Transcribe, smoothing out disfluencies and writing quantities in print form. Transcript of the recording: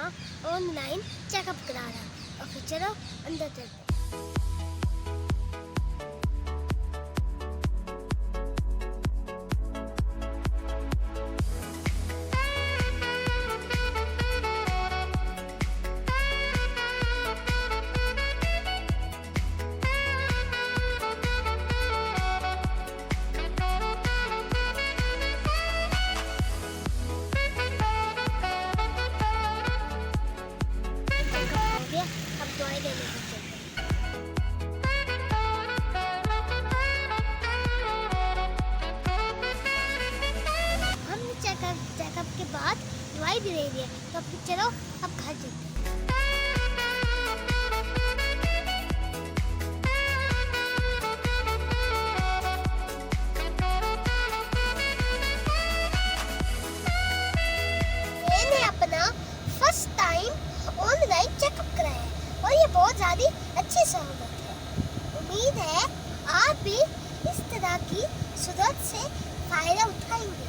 अपना online checkup करा रहा। और फिर चलो अंदर चलते हैं। अब दवाई लेने के चलते हैं। हमने चेकअप के बाद दवाई भी ले ली है, तो अब चलो अब घर चलते हैं। मैंने अपना फर्स्ट टाइम ऑनलाइन चेकअप कराया है और ये बहुत ज़्यादा अच्छी सहूलत है। उम्मीद है आप भी इस तरह की सहूलत से फ़ायदा उठाएंगे।